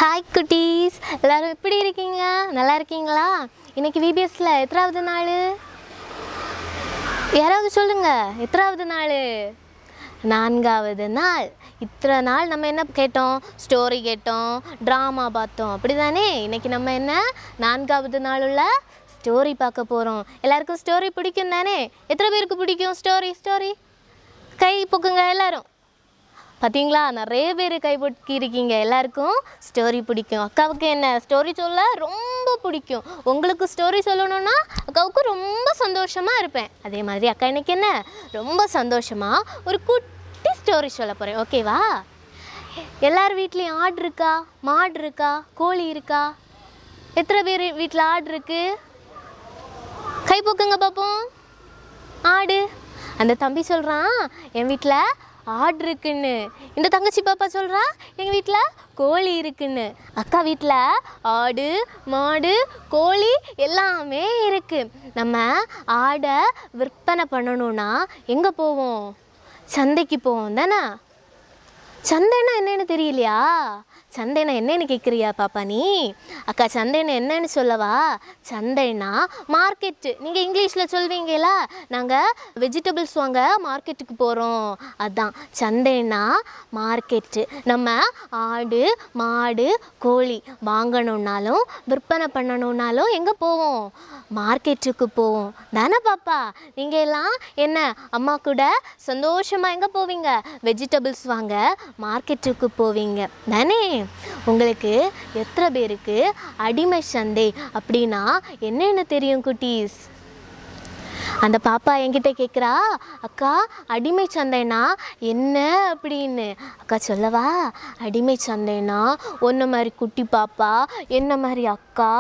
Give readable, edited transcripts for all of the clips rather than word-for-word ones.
Hi குட்டீஸ், எல்லோரும் எப்படி இருக்கீங்க? நல்லா இருக்கீங்களா? இன்றைக்கி விபிஎஸ்ல எத்தனாவது நாள்? யாராவது சொல்லுங்கள், எத்தனாவது நாள்? 4வது நாள். இத்தனை நாள் நம்ம என்ன கேட்டோம்? ஸ்டோரி கேட்டோம், ட்ராமா பார்த்தோம், அப்படி தானே? இன்றைக்கி நம்ம என்ன 4வது நாள் உள்ள ஸ்டோரி பார்க்க போகிறோம். எல்லாருக்கும் ஸ்டோரி பிடிக்கும் தானே? எத்தனை பேருக்கு பிடிக்கும் ஸ்டோரி? கை பொக்குங்க எல்லோரும். பார்த்தீங்களா, நிறைய பேர் கைப்பற்றிருக்கீங்க. எல்லாருக்கும் ஸ்டோரி பிடிக்கும். அக்காவுக்கு என்ன ஸ்டோரி சொல்ல ரொம்ப பிடிக்கும். உங்களுக்கு ஸ்டோரி சொல்லணுன்னா அக்காவுக்கு ரொம்ப சந்தோஷமாக இருப்பேன். அதே மாதிரி அக்கா இன்னைக்கு என்ன ரொம்ப சந்தோஷமாக ஒரு குட்டி ஸ்டோரி சொல்ல போகிறேன். ஓகேவா? எல்லார் வீட்லேயும் ஆடு இருக்கா, மாடு இருக்கா, கோழி இருக்கா? எத்தனை பேர் வீட்டில் ஆடு இருக்கு? கை போக்குங்க பார்ப்போம். ஆடு. அந்த தம்பி சொல்கிறான் என் வீட்டில் ஆடு இருக்குன்னு. இந்த தங்கச்சி பாப்பா சொல்கிறா எங்கள் வீட்டில் கோழி இருக்குன்னு. அக்கா வீட்டில் ஆடு, மாடு, கோழி எல்லாமே இருக்குது. நம்ம ஆடை விற்பனை பண்ணணுன்னா எங்கே போவோம்? சந்தைக்கு போவோம் தானே? சந்தைன்னா என்னன்னு தெரியலையா? சந்தைனா என்னன்னு கேட்குறியா பாப்பா நீ? அக்கா சந்தைன்னா என்னன்னு சொல்லவா? சந்தைனா மார்க்கெட்டு. நீங்கள் இங்கிலீஷில் சொல்வீங்களா, நாங்கள் வெஜிடபிள்ஸ் வாங்க மார்க்கெட்டுக்கு போகிறோம், அதுதான் சந்தைனா மார்க்கெட்டு. நம்ம ஆடு, மாடு, கோழி வாங்கணுன்னாலும் விற்பனை பண்ணணுன்னாலும் எங்கே போவோம்? மார்க்கெட்டுக்கு போவோம் தானே பாப்பா? நீங்கள் எல்லாம் என்ன அம்மா கூட சந்தோஷமாக எங்கே போவீங்க? வெஜிடபிள்ஸ் வாங்க மார்க்கெட்டுக்கு போவீங்க தானே? உங்களுக்கு எத்தனை பேருக்கு அடிமை சந்தை அப்படின்னா என்னென்ன தெரியும் குட்டீஸ்? அந்த பாப்பா என்கிட்ட கேட்குறா, அக்கா அடிமை சந்தைனா என்ன அப்படின்னு. அக்கா சொல்லவா? அடிமை சந்தைனா ஒன்றை மாதிரி குட்டி பாப்பா, என்ன மாதிரி அக்கா,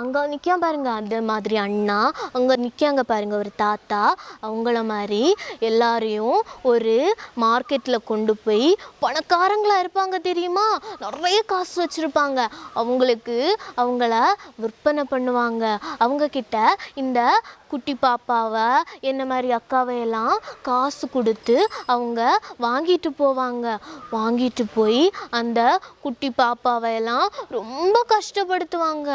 அங்கே நிற்க பாருங்க அந்த மாதிரி அண்ணா, அங்கே நிற்காங்க பாருங்க ஒரு தாத்தா, அவங்கள மாதிரி எல்லாரையும் ஒரு மார்க்கெட்டில் கொண்டு போய் பணக்காரங்களாக இருப்பாங்க தெரியுமா, நிறைய காசு வச்சுருப்பாங்க, அவங்கள விற்பனை பண்ணுவாங்க. அவங்கக்கிட்ட இந்த குட்டி பாப்பாவை என்ன மாதிரி அக்காவை எல்லாம் காசு கொடுத்து அவங்க வாங்கிட்டு போவாங்க. வாங்கிட்டு போய் அந்த குட்டி பாப்பாவை எல்லாம் ரொம்ப கஷ்டப்படுத்துவாங்க.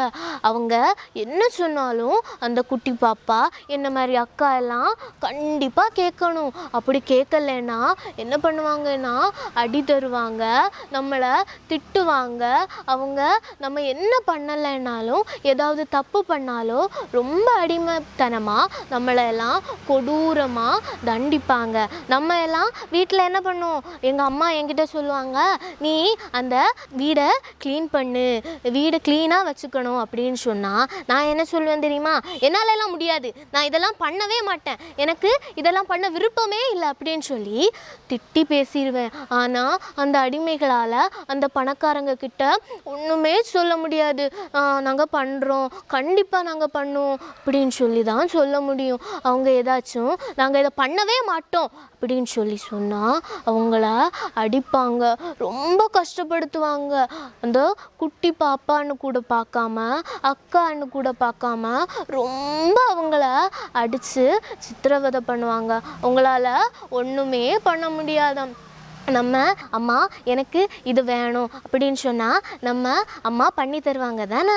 அவங்க என்ன சொன்னாலும் அந்த குட்டி பாப்பா என்ன மாதிரி அக்கா எல்லாம் கண்டிப்பாக கேட்கணும். அப்படி கேட்கலன்னா என்ன பண்ணுவாங்கன்னா அடி தருவாங்க, நம்மளை திட்டுவாங்க. அவங்க நம்ம என்ன பண்ணலைன்னாலும் ஏதாவது தப்பு பண்ணாலும் ரொம்ப அடிமைத்தனமாக நம்மளெல்லாம் கொடூரமாக தண்டிப்பாங்க. நம்ம எல்லாம் வீட்டில் என்ன பண்ணுவோம்? எங்கள் அம்மா என்கிட்ட சொல்லுவாங்க, நீ அந்த வீடை க்ளீன் பண்ணு, வீடை க்ளீனாக வச்சுக்கணும் அப்படின்னு சொன்னால் நான் என்ன சொல்லுவேன் தெரியுமா? என்னாலெல்லாம் முடியாது, நான் இதெல்லாம் பண்ணவே மாட்டேன், எனக்கு இதெல்லாம் பண்ண விருப்பமே இல்லை அப்படின்னு சொல்லி திட்டி பேசிடுவேன். ஆனால் அந்த அடிமைகளால் அந்த பணக்காரங்க கிட்ட ஒன்றுமே சொல்ல முடியாது. நாங்கள் பண்ணுறோம், கண்டிப்பாக நாங்கள் பண்ணுவோம் அப்படின்னு சொல்லி தான் சொல்ல முடியும். அவங்க ஏதாச்சும் நாங்கள் இதை பண்ணவே மாட்டோம் அப்படின்னு சொல்லி சொன்னால் அவங்கள அடிப்பாங்க, ரொம்ப கஷ்டப்படுத்துவாங்க. அந்த குட்டி பாப்பான்னு கூட பார்க்காம, அக்கான்னு கூட பார்க்காம ரொம்ப அவங்கள அடித்து சித்திரவதை பண்ணுவாங்க. அவங்களால ஒன்றுமே பண்ண முடியாத. நம்ம அம்மா எனக்கு இது வேணும் அப்படின்னு சொன்னால் நம்ம அம்மா பண்ணி தருவாங்க தானே?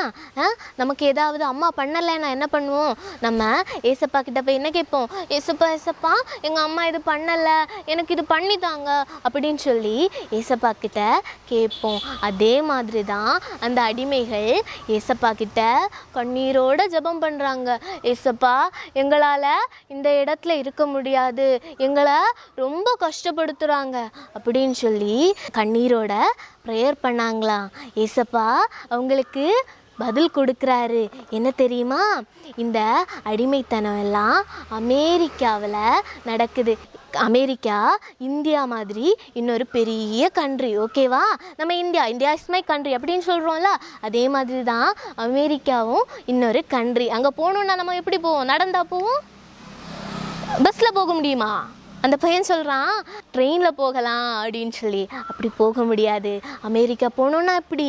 நமக்கு ஏதாவது அம்மா பண்ணலைன்னா என்ன பண்ணுவோம்? நம்ம ஏசப்பா கிட்ட போய் என்ன கேட்போம்? ஏசப்பா எங்கள் அம்மா இது பண்ணலை, எனக்கு இது பண்ணித்தாங்க அப்படின்னு சொல்லி ஏசப்பா கிட்ட கேட்போம். அதே மாதிரி தான் அந்த அடிமைகள் ஏசப்பா கிட்ட கண்ணீரோட ஜெபம் பண்ணுறாங்க. ஏசப்பா எங்களால் இந்த இடத்துல இருக்க முடியாது, எங்களை ரொம்ப கஷ்டப்படுத்துகிறாங்க அப்படின்னு சொல்லி கண்ணீரோட ப்ரேயர் பண்ணாங்களாம். ஏசப்பா அவங்களுக்கு பதில் கொடுக்குறாரு. என்ன தெரியுமா? இந்த அடிமைத்தனம் எல்லாம் அமெரிக்காவில் நடக்குது. அமெரிக்கா இந்தியா மாதிரி இன்னொரு பெரிய கண்ட்ரி. ஓகேவா? நம்ம இந்தியா இஸ் மை கண்ட்ரி அப்படின்னு சொல்கிறோம்ல, அதே மாதிரி தான் அமெரிக்காவும் இன்னொரு கண்ட்ரி. அங்கே போகணுன்னா நம்ம எப்படி போவோம்? நடந்தா போவோம்? பஸ்ஸில் போக முடியுமா? அந்த பையன் சொல்கிறான் ட்ரெயினில் போகலாம் அப்படின்னு சொல்லி. அப்படி போக முடியாது. அமெரிக்கா போகணுன்னா எப்படி?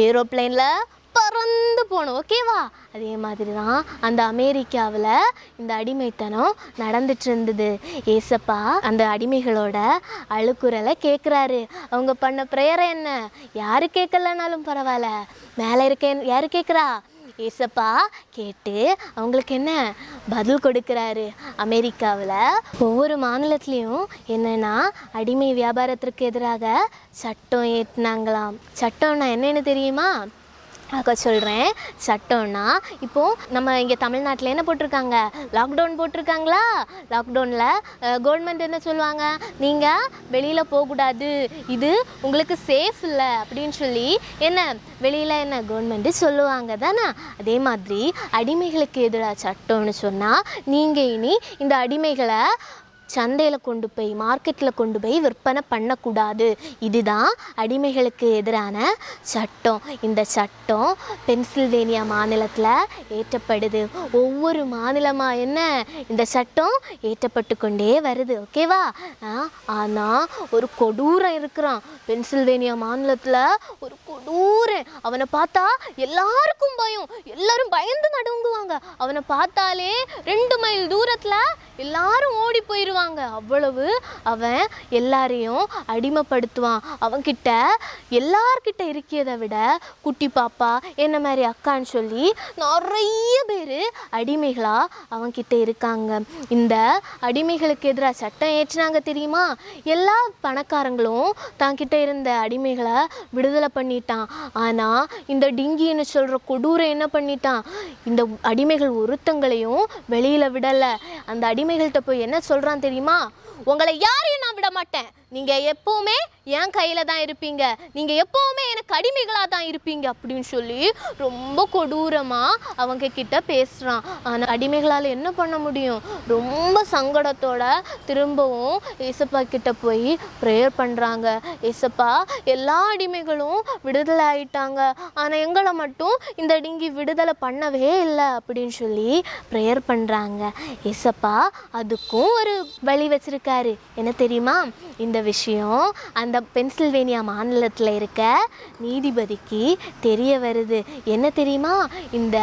ஏரோப்ளைனில் பறந்து போகணும். ஓகேவா? அதே மாதிரி தான் அந்த அமெரிக்காவில் இந்த அடிமைத்தனம் நடந்துட்டு இருந்தது. ஏசப்பா அந்த அடிமைகளோட அழுக்குறலை கேட்குறாரு. அவங்க பண்ண ப்ரேயரை என்ன யாரு கேட்கலனாலும் பரவாயில்ல, மேலே இருக்க யாரு கேட்குறா? ஏசப்பா கேட்டு அவங்களுக்கு என்ன பதில் கொடுக்குறாரு. அமெரிக்காவில் ஒவ்வொரு மாநிலத்துலேயும் என்னென்னா அடிமை வியாபாரத்திற்கு எதிராக சட்டம் ஏற்றினாங்களாம். சட்டம்னா என்னென்னு தெரியுமா? அக்கா சொல்கிறேன். சட்டம்னா இப்போது நம்ம இங்கே தமிழ்நாட்டில் என்ன போட்டிருக்காங்க? லாக்டவுன் போட்டிருக்காங்களா? லாக்டவுனில் கவர்மெண்ட் என்ன சொல்லுவாங்க? நீங்கள் வெளியில் போகக்கூடாது, இது உங்களுக்கு சேஃப் இல்லை அப்படின்னு சொல்லி என்ன வெளியில் என்ன கவர்மெண்ட்டு சொல்லுவாங்க தானே? அதே மாதிரி அடிமைகளுக்கு எதிராக சட்டம்னு சொன்னால் நீங்கள் இனி இந்த அடிமைகளை சந்தையில் கொண்டு போய் மார்க்கெட்டில் கொண்டு போய் விற்பனை பண்ணக்கூடாது. இதுதான் அடிமைகளுக்கு எதிரான சட்டம். இந்த சட்டம் பென்சில்வேனியா மாநிலத்தில் ஏற்றப்படுது. ஒவ்வொரு மாநிலமாக என்ன இந்த சட்டம் ஏற்றப்பட்டு கொண்டே வருது. ஓகேவா? ஆனால் ஒரு கொடூரம் இருக்கிறான் பென்சில்வேனியா மாநிலத்தில். ஒரு கொடூரன், அவனை பார்த்தா எல்லாருக்கும் பயம், எல்லாரும் பயந்து நடுங்குவாங்க. அவனை பார்த்தாலே 2 மைல் தூரத்தில் எல்லாரும் ஓடி போயிடுவாங்க. அவ்வளவு அவன் எல்லாரையும் அடிமைப்படுத்துவான். அவன்கிட்ட எல்லார்கிட்ட இருக்கிறத விட குட்டி பாப்பா என்ன மாதிரி அக்கான்னு சொல்லி நிறைய பேர் அடிமைகளா அவன்கிட்ட இருக்காங்க. இந்த அடிமைகளுக்கு எதிராக சட்டம் ஏற்றினாங்க தெரியுமா? எல்லா பணக்காரங்களும் தன்கிட்ட இருந்த அடிமைகளை விடுதலை பண்ணிட்டான். ஆனால் இந்த டிங்கின்னு சொல்கிற கொடூரம் என்ன பண்ணிட்டான்? இந்த அடிமைகள் ஒருத்தங்களையும் வெளியில் விடலை. அந்த அடிமைகள்கிட்ட போய் என்ன சொல்கிறான் தெரியுமா? உங்களை யாரையும் நான் விட மாட்டேன், நீங்கள் எப்போவுமே என் கையில் தான் இருப்பீங்க, நீங்கள் எப்போவுமே எனக்கு அடிமைகளாக தான் இருப்பீங்க அப்படின்னு சொல்லி ரொம்ப கொடூரமாக அவங்க கிட்ட பேசுகிறான். ஆனால் அடிமைகளால் என்ன பண்ண முடியும்? ரொம்ப சங்கடத்தோட திரும்பவும் ஏசப்பா கிட்ட போய் ப்ரேயர் பண்ணுறாங்க. ஏசப்பா, எல்லா அடிமைகளும் விடுதலை ஆயிட்டாங்க, ஆனால் எங்களை மட்டும் இந்த டிங்கி விடுதலை பண்ணவே இல்லை அப்படின்னு சொல்லி ப்ரேயர் பண்ணுறாங்க. ஏசப்பா அதுக்கும் ஒரு வழி வச்சிருக்காரு. என்ன தெரியுமா? இந்த விஷயம் அந்த பென்சில்வேனியா மாநிலத்தில் இருக்க நீதிபதிக்கு தெரிய வருது. என்ன தெரியுமா? இந்த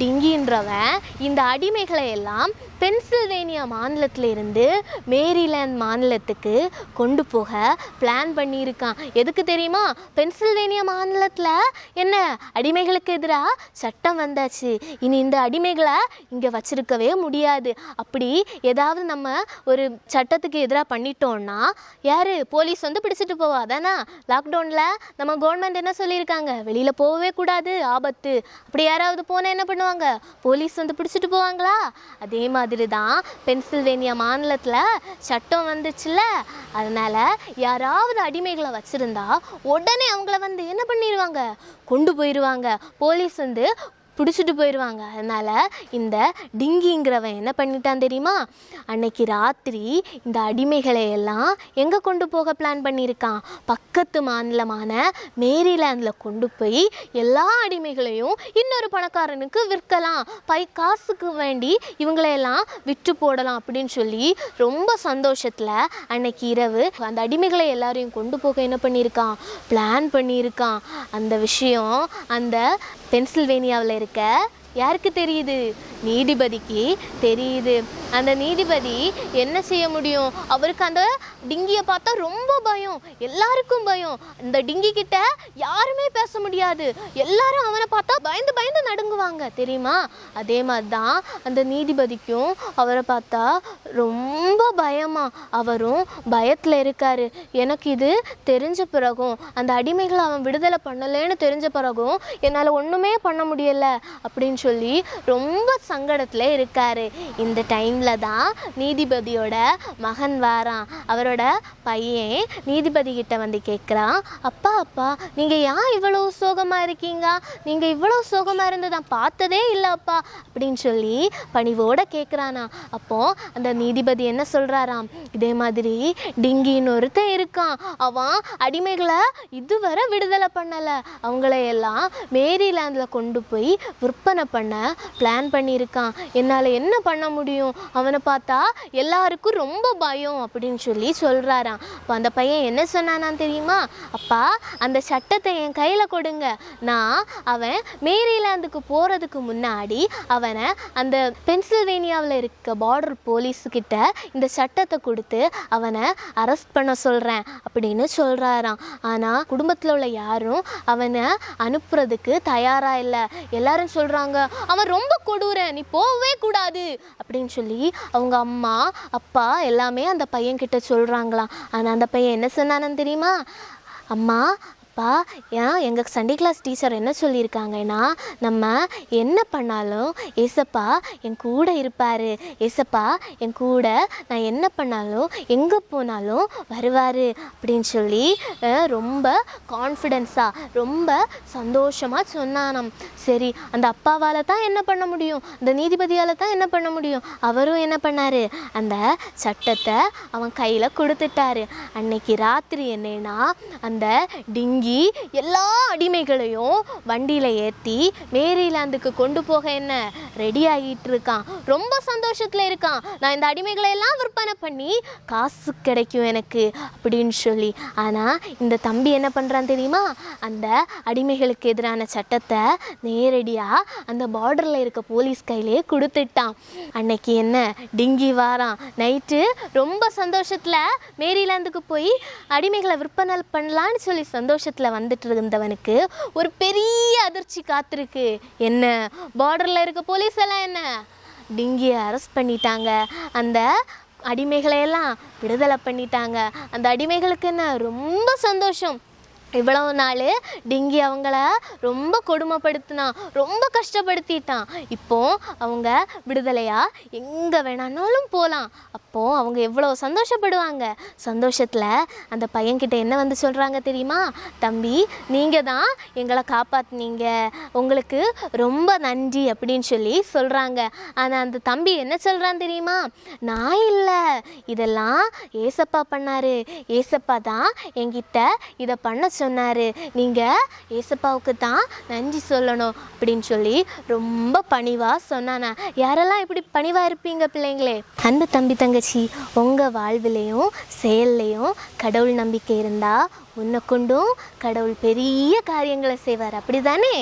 டிங்கின்றவன் இந்த அடிமைகளை எல்லாம் பென்சில்வேனியா மாநிலத்தில் இருந்து மேரிலேண்ட் மாநிலத்துக்கு கொண்டு போக பிளான் பண்ணியிருக்கான். எதுக்கு தெரியுமா? பென்சில்வேனியா மாநிலத்தில் என்ன அடிமைகளுக்கு எதிராக சட்டம் வந்தாச்சு. இனி இந்த அடிமைகளை இங்கே வச்சிருக்கவே முடியாது. அப்படி ஏதாவது நம்ம ஒரு சட்டத்துக்கு எதிராக பண்ணிட்டோம்னா யார்? போலீஸ் வந்து பிடிச்சிட்டு போவா தானே? லாக்டவுனில் நம்ம கவர்மெண்ட் என்ன சொல்லியிருக்காங்க? வெளியில் போகவே கூடாது, ஆபத்து. அப்படி யாராவது போனால் என்ன பண்ணுவாங்க? போலீஸ் வந்து பிடிச்சிட்டு போவாங்களா? அதே மாதிரி தான் பென்சில்வேனியா மாநிலத்தில் சட்டம் வந்துச்சுல்ல. அதனால் யாராவது அடிமைகளை வச்சுருந்தா உடனே அவங்கள வந்து என்ன பண்ணிடுவாங்க? கொண்டு போயிடுவாங்க. போலீஸ் வந்து பிடிச்சிட்டு போயிடுவாங்க. அதனால் இந்த டிங்கிங்கிறவன் என்ன பண்ணிட்டான் தெரியுமா? அன்னைக்கு ராத்திரி இந்த அடிமைகளை எல்லாம் எங்கே கொண்டு போக பிளான் பண்ணியிருக்கான்? பக்கத்து மாநிலமான மேரிலேண்டில் கொண்டு போய் எல்லா அடிமைகளையும் இன்னொரு பணக்காரனுக்கு விற்கலாம், காசுக்கு வேண்டி இவங்களையெல்லாம் விற்று போடலாம் அப்படின்னு சொல்லி ரொம்ப சந்தோஷத்தில் அன்னைக்கு இரவு அந்த அடிமைகளை எல்லாரையும் கொண்டு போக என்ன பண்ணியிருக்கான்? பிளான் பண்ணியிருக்கான். அந்த விஷயம் அந்த பென்சில்வேனியாவில் இருக்க யாருக்கு தெரியுது? நீதிபதிக்கு தெரியுது. அந்த நீதிபதி என்ன செய்ய முடியும்? அவருக்கு அந்த டிங்கியை பார்த்தா ரொம்ப பயம், எல்லாருக்கும் பயம். இந்த டிங்கி கிட்ட யாருமே பேச முடியாது, எல்லாரும் அவனை பார்த்தா பயந்து பயந்து நடுங்குவாங்க தெரியுமா? அதே மாதிரி தான் அந்த நீதிபதிக்கும் அவரை பார்த்தா ரொம்ப பயமா, அவரும் பயத்தில் இருக்காரு. எனக்கு இது தெரிஞ்ச பிறகும், அந்த அடிமைகளை அவன் விடுதலை பண்ணலைன்னு தெரிஞ்ச பிறகும் என்னால் ஒன்றுமே பண்ண முடியலை அப்படின்னு சொல்லி ரொம்ப சங்கடத்தில் இருக்காரு. இந்த டைமில் தான் நீதிபதியோட மகன் வாரான். அவரோட பையன் நீதிபதி கிட்ட வந்து கேட்குறான், அப்பா அப்பா நீங்கள் ஏன் இவ்வளோ சோகமாக இருக்கீங்க? நீங்கள் இவ்வளோ சோகமாக இருந்து நான் பார்த்ததே இல்லை அப்பா அப்படின்னு சொல்லி பணிவோடு கேட்குறானா. அப்போது அந்த நீதிபதி என்ன சொல்கிறாராம்? இதே மாதிரி டிங்கின்னு ஒருத்தன் இருக்கான், அவன் அடிமைகளை இதுவரை விடுதலை பண்ணலை, அவங்களையெல்லாம் மேரிலேண்டில் கொண்டு போய் விற்பனை பண்ண பிளான் பண்ணியிருக்கான். என்னால் என்ன பண்ண முடியும்? அவனை பார்த்தா எல்லாருக்கும் ரொம்ப பயம் அப்படின்னு சொல்லி சொல்கிறாராம். அப்போ அந்த பையன் என்ன சொன்னானா தெரியுமா? அப்பா, அந்த சட்டத்தை என் கையில் கொடுங்க, நான் அவன் மேரிலாந்துக்கு போகிறதுக்கு முன்னாடி அவனை அந்த பென்சில்வேனியாவில் இருக்க பார்டர் போலீஸுக்கிட்ட இந்த சட்டத்தை கொடுத்து அவனை அரெஸ்ட் பண்ண சொல்கிறேன் அப்படின்னு சொல்கிறாராம். ஆனால் குடும்பத்தில் உள்ள யாரும் அவனை அனுப்புறதுக்கு தயாராக இல்லை. எல்லாரும் சொல்கிறாங்க, அவன் ரொம்ப கொடூரன், நீ போகவே கூடாது அப்படின்னு சொல்லி அவங்க அம்மா அப்பா எல்லாமே அந்த பையன்கிட்ட சொல்கிறாங்களாம். ஆனால் அந்த பையன் என்ன சொன்னானு தெரியுமா? அம்மா, அப்பா, ஏன் எங்கள் சண்டே கிளாஸ் டீச்சர் என்ன சொல்லியிருக்காங்கன்னா, நம்ம என்ன பண்ணாலும் ஏசப்பா என் கூட இருப்பார், ஏசப்பா என் கூட நான் என்ன பண்ணாலும் எங்கே போனாலும் வருவார் அப்படின்னு சொல்லி ரொம்ப கான்ஃபிடென்ஸாக ரொம்ப சந்தோஷமாக சொன்னானாம். சரி, அந்த அப்பாவால் தான் என்ன பண்ண முடியும், அந்த நீதிபதியால் தான் என்ன பண்ண முடியும். அவரும் என்ன பண்ணார், அந்த சட்டத்தை அவன் கையில் கொடுத்துட்டாரு. அன்னைக்கு ராத்திரி என்னன்னா, அந்த டிங்கி எல்லா அடிமைகளையும் வண்டியில் ஏற்றி மேரிலாந்துக்கு கொண்டு போக என்ன ரெடி ஆகிட்டு இருக்கான். ரொம்ப சந்தோஷத்தில் இருக்கான். நான் இந்த அடிமைகளை எல்லாம் விற்பனை பண்ணி காசு கிடைக்கும் எனக்கு அப்படின்னு சொல்லி. ஆனால் இந்த தம்பி என்ன பண்ணுறான் தெரியுமா? அந்த அடிமைகளுக்கு எதிரான சட்டத்தை நேரடியாக அந்த பார்டரில் இருக்க போலீஸ் கையிலே கொடுத்துட்டான். அன்னைக்கு என்ன, டிங்கி வாரான். நைட்டு ரொம்ப சந்தோஷத்தில் மேரிலாந்துக்கு போய் அடிமைகளை விற்பனை பண்ணலான்னு சொல்லி சந்தோஷத்தில் வந்துட்டு இருந்தவனுக்கு ஒரு பெரிய அதிர்ச்சி காத்திருக்கு. என்ன, பார்டரில் இருக்க போலீஸ் எல்லாம் என்ன டிங்கியை அரெஸ்ட் பண்ணிட்டாங்க. அந்த அடிமைகளையெல்லாம் விடுதலை பண்ணிட்டாங்க. அந்த அடிமைகளுக்கு என்ன ரொம்ப சந்தோஷம். இவ்வளவு நாள் டிங்கி அவங்கள ரொம்ப கொடுமைப்படுத்தினான், ரொம்ப கஷ்டப்படுத்திட்டான். இப்போ அவங்க விடுதலையாக எங்கே வேணாலும் போகலாம். அப்போது அவங்க எவ்வளோ சந்தோஷப்படுவாங்க. சந்தோஷத்தில் அந்த பையன்கிட்ட என்ன வந்து சொல்கிறாங்க தெரியுமா? தம்பி, நீங்கள் தான் எங்களை காப்பாற்றினீங்க, உங்களுக்கு ரொம்ப நன்றி அப்படின்னு சொல்லி சொல்கிறாங்க. ஆனால் அந்த தம்பி என்ன சொல்கிறான் தெரியுமா? நான் இல்லை, இதெல்லாம் ஏசப்பா பண்ணார், ஏசப்பா தான் என்கிட்ட இதை பண்ண சொன்னார், நீங்கள் ஏசப்பாவுக்கு தான் நன்றி சொல்லணும் அப்படின்னு சொல்லி ரொம்ப பணிவாக சொன்னானா. யாரெல்லாம் இப்படி பணிவாக இருப்பீங்க பிள்ளைங்களே? அந்த தம்பி தங்கச்சி, உங்கள் வாழ்விலையும் செயல்லையும் கடவுள் நம்பிக்கை இருந்தால் உன்னை கொண்டும் கடவுள் பெரிய காரியங்களை செய்வார். அப்படி தானே?